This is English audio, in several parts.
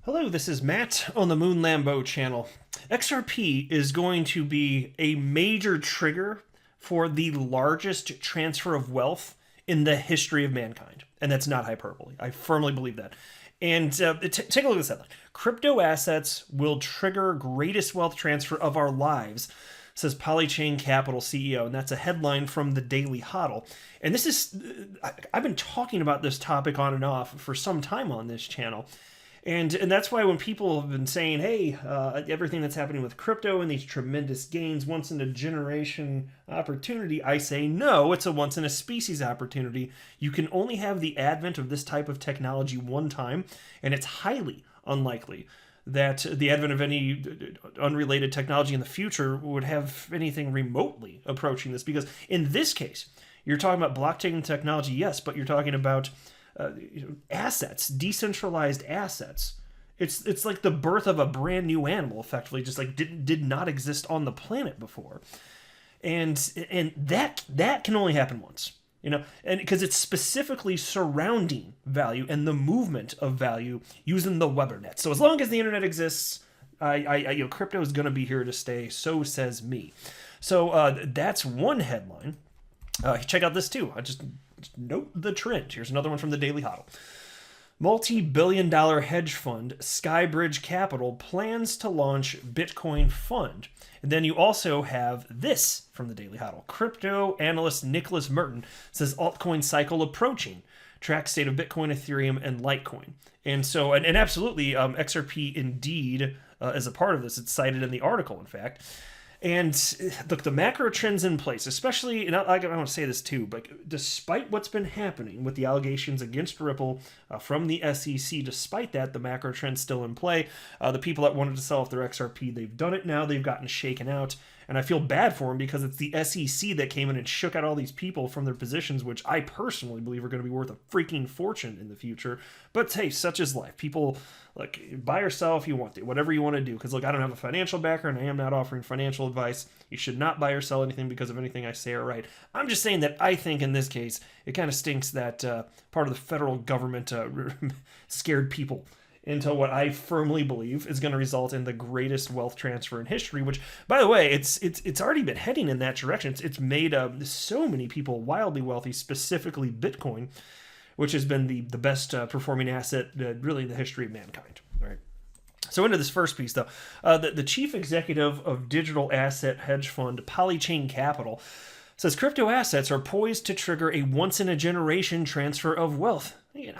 Hello, this is Matt on the Moon Lambo channel. XRP is going to be a major trigger for the largest transfer of wealth in the history of mankind. And that's not hyperbole. I firmly believe that. And take a look at this headline. Crypto assets will trigger greatest wealth transfer of our lives, says Polychain Capital CEO. And that's a headline from the Daily Hodl. And this is, I've been talking about this topic on and off for some time on this channel. And that's why when people have been saying, hey, everything that's happening with crypto and these tremendous gains, once in a generation opportunity, I say, no, it's a once in a species opportunity. You can only have the advent of this type of technology one time, and it's highly unlikely that the advent of any unrelated technology in the future would have anything remotely approaching this. Because in this case, you're talking about blockchain technology, yes, but you're talking about assets, decentralized assets. It's like the birth of a brand new animal, effectively, just like did not exist on the planet before, and that can only happen once, and because it's specifically surrounding value and the movement of value using the Webernet. So as long as the internet exists, crypto is going to be here to stay. So says me. So that's one headline. Check out this too. I just note the trend. Here's another one from the Daily Hodl. Multi-billion-dollar hedge fund Skybridge Capital plans to launch Bitcoin fund. And then you also have this from the Daily Hodl. Crypto analyst Nicholas Merton says altcoin cycle approaching. Track state of Bitcoin, Ethereum, and Litecoin. And so, and absolutely, XRP indeed is a part of this. It's cited in the article, in fact. And look, the macro trends in place, especially, and I want to say this too, but despite what's been happening with the allegations against Ripple from the SEC, despite that, the macro trend's still in play. The people that wanted to sell off their XRP, they've done it now. They've gotten shaken out. And I feel bad for them because it's the SEC that came in and shook out all these people from their positions, which I personally believe are going to be worth a freaking fortune in the future. But hey, such is life. People, look, buy or sell if you want to, whatever you want to do. Because look, I don't have a financial background. I am not offering financial advice. You should not buy or sell anything because of anything I say or write. I'm just saying that I think in this case, it kind of stinks that part of the federal government scared people into what I firmly believe is going to result in the greatest wealth transfer in history, which, by the way, it's already been heading in that direction. It's made so many people wildly wealthy, specifically Bitcoin, which has been the best performing asset really in the history of mankind. All right. So into this first piece, though, the chief executive of digital asset hedge fund Polychain Capital says crypto assets are poised to trigger a once-in-a-generation transfer of wealth. Again,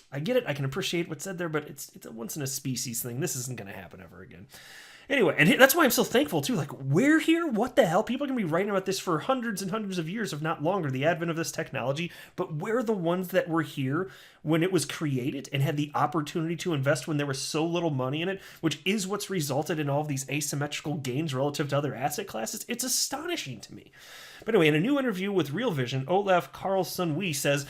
I get it. I can appreciate what's said there, but it's a once-in-a-species thing. This isn't going to happen ever again. Anyway, and that's why I'm so thankful, too. Like, we're here? What the hell? People are going to be writing about this for hundreds and hundreds of years, if not longer, the advent of this technology. But we're the ones that were here when it was created and had the opportunity to invest when there was so little money in it, which is what's resulted in all of these asymmetrical gains relative to other asset classes. It's astonishing to me. But anyway, in a new interview with Real Vision, Olaf Carlson-Wee says,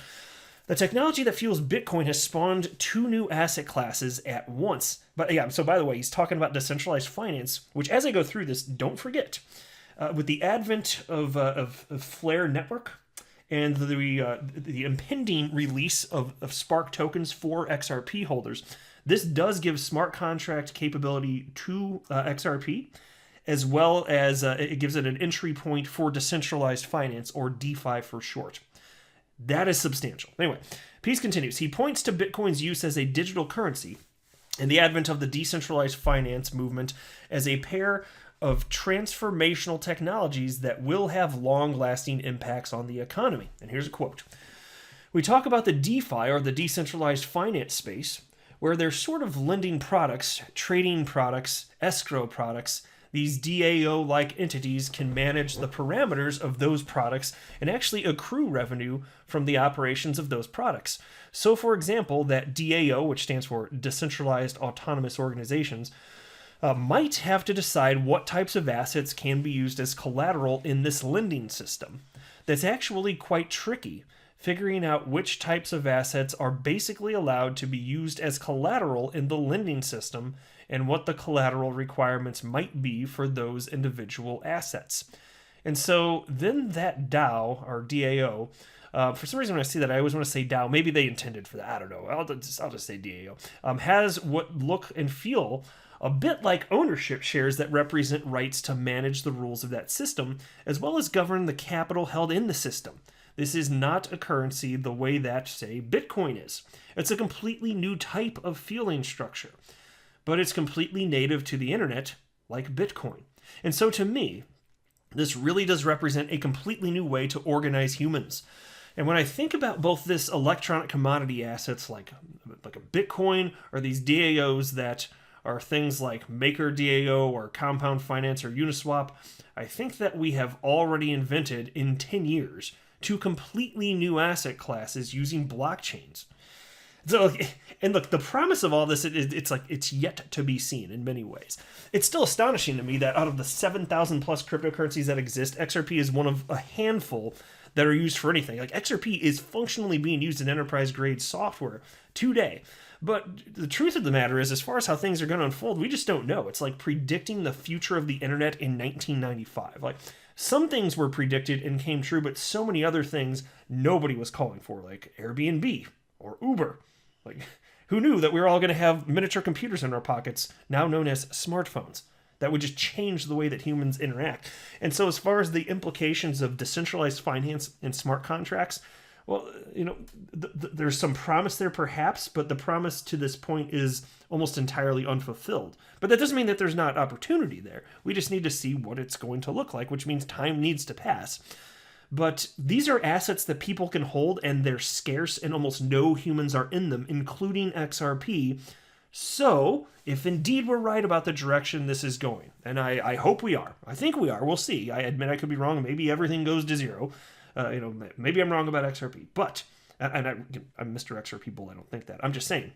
the technology that fuels Bitcoin has spawned two new asset classes at once. But yeah, so by the way, he's talking about decentralized finance, which as I go through this, don't forget, with the advent of Flare Network and the impending release of Spark tokens for XRP holders, this does give smart contract capability to XRP, as well as it gives it an entry point for decentralized finance, or DeFi for short. That is substantial. Anyway, Peace continues. He points to Bitcoin's use as a digital currency and the advent of the decentralized finance movement as a pair of transformational technologies that will have long-lasting impacts on the economy. And here's a quote. We talk about the DeFi, or the decentralized finance space, where they're sort of lending products, trading products, escrow products. These DAO-like entities can manage the parameters of those products and actually accrue revenue from the operations of those products. So, for example, that DAO, which stands for Decentralized Autonomous Organizations, might have to decide what types of assets can be used as collateral in this lending system. That's actually quite tricky, figuring out which types of assets are basically allowed to be used as collateral in the lending system and what the collateral requirements might be for those individual assets. And so then that DAO, or DAO, For some reason, when I see that, I always want to say DAO. Maybe they intended for that. I don't know. I'll just say DAO. Has what look and feel a bit like ownership shares that represent rights to manage the rules of that system, as well as govern the capital held in the system. This is not a currency the way that, say, Bitcoin is. It's a completely new type of feeling structure, but it's completely native to the internet, like Bitcoin. And so to me, this really does represent a completely new way to organize humans. And when I think about both this electronic commodity assets like a Bitcoin or these DAOs that are things like Maker DAO or Compound Finance or Uniswap, I think that we have already invented in 10 years two completely new asset classes using blockchains. So, and look, the promise of all this, it's yet to be seen in many ways. It's still astonishing to me that out of the 7,000 plus cryptocurrencies that exist, XRP is one of a handful that are used for anything. Like XRP is functionally being used in enterprise grade software today. But the truth of the matter is, as far as how things are going to unfold, we just don't know. It's like predicting the future of the internet in 1995. Like, some things were predicted and came true, but so many other things nobody was calling for, like Airbnb or Uber. Like, who knew that we were all going to have miniature computers in our pockets, now known as smartphones, that would just change the way that humans interact? And so as far as the implications of decentralized finance and smart contracts, well, there's some promise there perhaps, but the promise to this point is almost entirely unfulfilled. But that doesn't mean that there's not opportunity there. We just need to see what it's going to look like, which means time needs to pass. But these are assets that people can hold, and they're scarce, and almost no humans are in them, including XRP. So, if indeed we're right about the direction this is going, and I hope we are, I think we are, we'll see. I admit I could be wrong. Maybe everything goes to zero. Maybe I'm wrong about XRP, but, and I'm Mr. XRP bull, I don't think that. I'm just saying,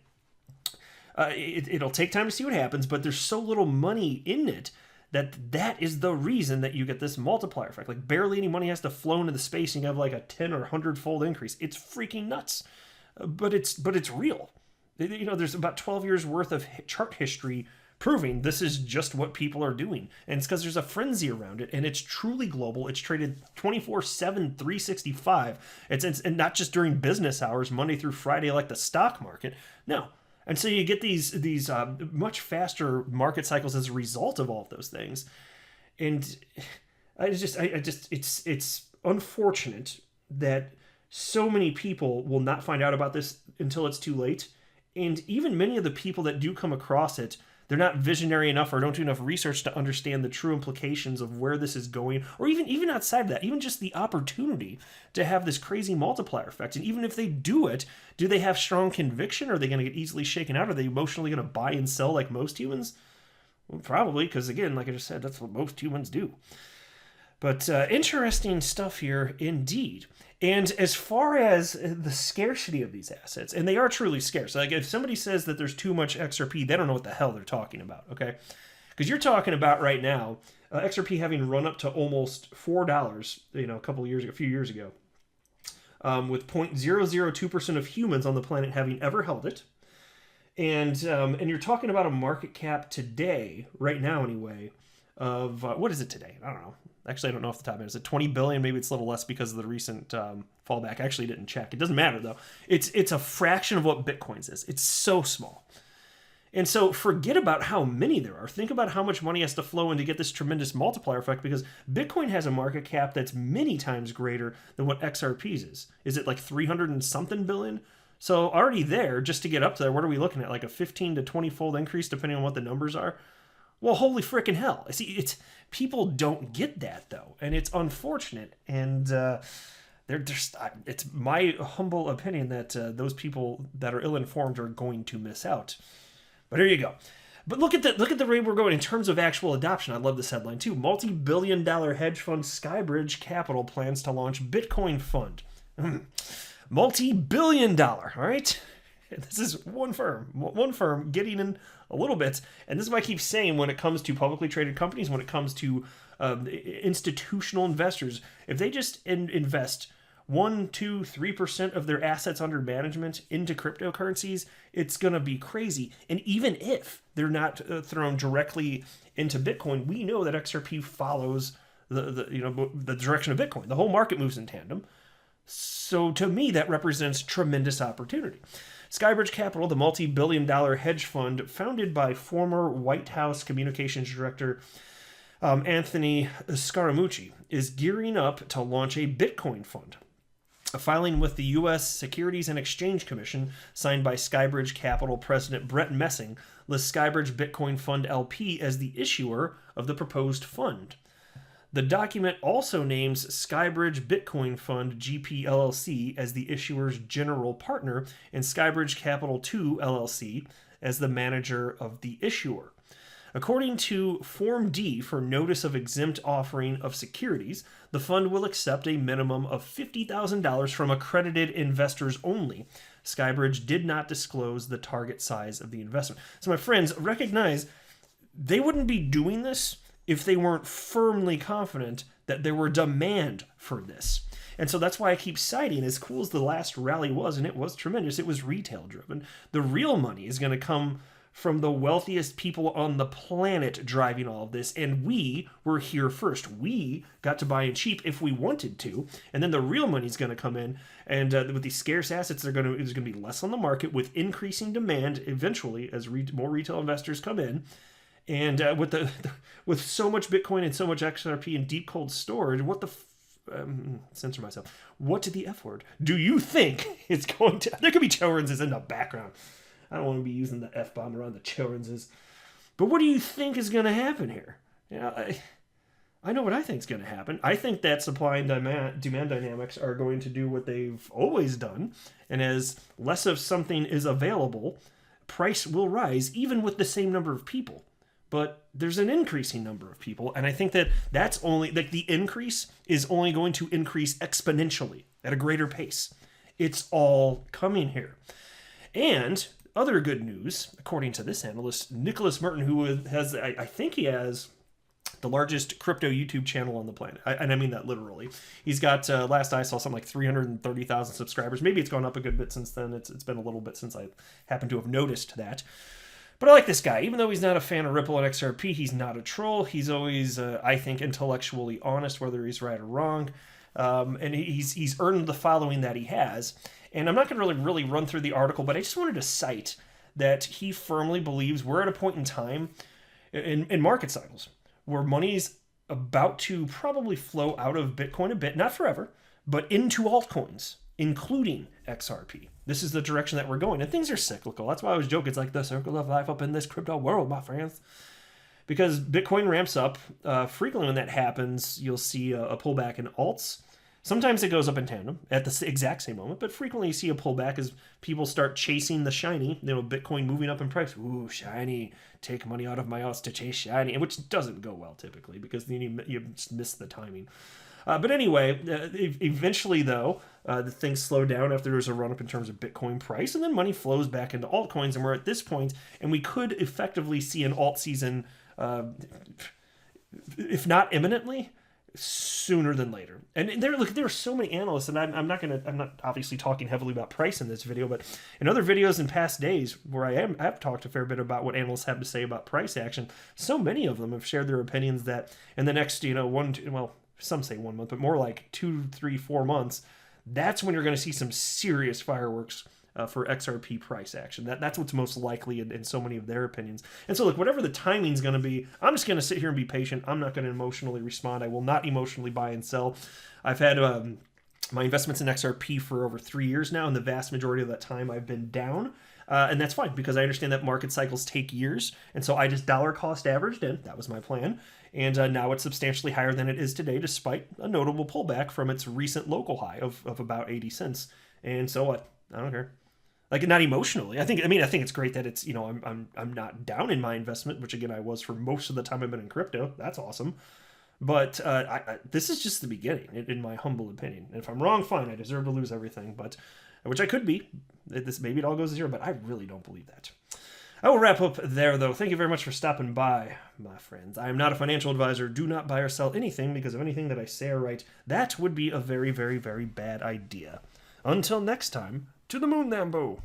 it'll take time to see what happens, but there's so little money in it that is the reason that you get this multiplier effect. Like, barely any money has to flow into the space, and you have like a 10 or 100-fold increase. It's freaking nuts, but it's real. There's about 12 years worth of chart history proving this is just what people are doing. And it's because there's a frenzy around it, and it's truly global. It's traded 24/7, 365. It's and not just during business hours, Monday through Friday, like the stock market. No. And so you get these much faster market cycles as a result of all of those things. And it's unfortunate that so many people will not find out about this until it's too late. And even many of the people that do come across it, they're not visionary enough or don't do enough research to understand the true implications of where this is going, or even outside of that, even just the opportunity to have this crazy multiplier effect. And even if they do it, do they have strong conviction? Are they going to get easily shaken out? Are they emotionally going to buy and sell like most humans? Well, probably, because again, like I just said, that's what most humans do. But interesting stuff here indeed. And as far as the scarcity of these assets, and they are truly scarce. Like, if somebody says that there's too much XRP, they don't know what the hell they're talking about, okay? Because you're talking about right now, XRP having run up to almost $4, a few years ago, with 0.002% of humans on the planet having ever held it. And you're talking about a market cap today, right now anyway, of, what is it today? I don't know. Actually, I don't know off the top of it. Is it 20 billion? Maybe it's a little less because of the recent fallback. I actually didn't check. It doesn't matter, though. It's a fraction of what Bitcoin's is. It's so small. And so forget about how many there are. Think about how much money has to flow in to get this tremendous multiplier effect, because Bitcoin has a market cap that's many times greater than what XRP's is. Is it like 300 and something billion? So already there, just to get up there, what are we looking at? Like a 15 to 20-fold increase, depending on what the numbers are? Well, holy frickin' hell. See, people don't get that, though, and it's unfortunate. And it's my humble opinion that those people that are ill-informed are going to miss out. But here you go. But look at the rate we're going in terms of actual adoption. I love this headline, too. Multi-billion-dollar hedge fund Skybridge Capital plans to launch Bitcoin fund. Multi-billion-dollar, all right? This is one firm getting in a little bit. And this is why I keep saying, when it comes to publicly traded companies, when it comes to institutional investors, if they just invest 1, 2, 3% of their assets under management into cryptocurrencies, it's going to be crazy. And even if they're not thrown directly into Bitcoin, we know that XRP follows the direction of Bitcoin. The whole market moves in tandem. So to me, that represents tremendous opportunity. Skybridge Capital, the multi-billion-dollar hedge fund founded by former White House Communications Director Anthony Scaramucci, is gearing up to launch a Bitcoin fund. A filing with the U.S. Securities and Exchange Commission, signed by Skybridge Capital President Brett Messing, lists Skybridge Bitcoin Fund LP as the issuer of the proposed fund. The document also names Skybridge Bitcoin Fund GP LLC as the issuer's general partner and Skybridge Capital 2 LLC as the manager of the issuer. According to Form D for Notice of Exempt Offering of Securities, the fund will accept a minimum of $50,000 from accredited investors only. Skybridge did not disclose the target size of the investment. So my friends, recognize they wouldn't be doing this if they weren't firmly confident that there were demand for this. And so that's why I keep citing, as cool as the last rally was, and it was tremendous, it was retail driven. The real money is going to come from the wealthiest people on the planet driving all of this, and we were here first. We got to buy in cheap if we wanted to, and then the real money's going to come in, and with these scarce assets, there's going to be less on the market with increasing demand eventually as more retail investors come in. And with so much Bitcoin and so much XRP and deep cold storage, censor myself. What the F word do you think it's going to? There could be children's in the background. I don't want to be using the F bomb around the children's. But what do you think is going to happen here? I know what I think is going to happen. I think that supply and demand dynamics are going to do what they've always done, and as less of something is available, price will rise even with the same number of people. But there's an increasing number of people, and I think that's only, like, the increase is only going to increase exponentially at a greater pace. It's all coming here. And other good news, according to this analyst, Nicholas Merton, who has, I think he has the largest crypto YouTube channel on the planet. And I mean that literally. He's got, last I saw, something like 330,000 subscribers. Maybe it's gone up a good bit since then. It's been a little bit since I happened to have noticed that. But I like this guy. Even though he's not a fan of Ripple and XRP, he's not a troll. He's always, I think, intellectually honest, whether he's right or wrong. And he's earned the following that he has. And I'm not going to really run through the article, but I just wanted to cite that he firmly believes we're at a point in time in market cycles where money's about to probably flow out of Bitcoin a bit, not forever, but into altcoins, including XRP. This is the direction that we're going, and things are cyclical. That's why I was joking. It's like the circle of life up in this crypto world, my friends. Because Bitcoin ramps up, frequently when that happens, you'll see a pullback in alts. Sometimes it goes up in tandem at the exact same moment, but frequently you see a pullback as people start chasing the shiny, Bitcoin moving up in price. Ooh, shiny, take money out of my alts to chase shiny, which doesn't go well typically because then you just miss the timing. But anyway, eventually, though, the things slow down after there's a run-up in terms of Bitcoin price, and then money flows back into altcoins, and we're at this point, and we could effectively see an alt season, if not imminently, sooner than later. And there are so many analysts, and I'm not obviously talking heavily about price in this video, but in other videos in past days where I've talked a fair bit about what analysts have to say about price action, so many of them have shared their opinions that in the next, some say 1 month, but more like 2, 3, 4 months, that's when you're going to see some serious fireworks for XRP price action. That's what's most likely in so many of their opinions. And so, look, whatever the timing's going to be, I'm just going to sit here and be patient. I'm not going to emotionally respond. I will not emotionally buy and sell. I've had my investments in XRP for over 3 years now, and the vast majority of that time I've been down. And that's fine because I understand that market cycles take years. And so I just dollar cost averaged in. That was my plan. And now it's substantially higher than it is today, despite a notable pullback from its recent local high of about 80 cents. And so what? I don't care. Like, not emotionally. I think it's great that it's, I'm not down in my investment, which again I was for most of the time I've been in crypto. That's awesome. But this is just the beginning, in my humble opinion. And if I'm wrong, fine. I deserve to lose everything, which I could be. Maybe it all goes to zero, but I really don't believe that. I will wrap up there, though. Thank you very much for stopping by, my friends. I am not a financial advisor. Do not buy or sell anything because of anything that I say or write. That would be a very, very, very bad idea. Until next time, to the moon, Lambo.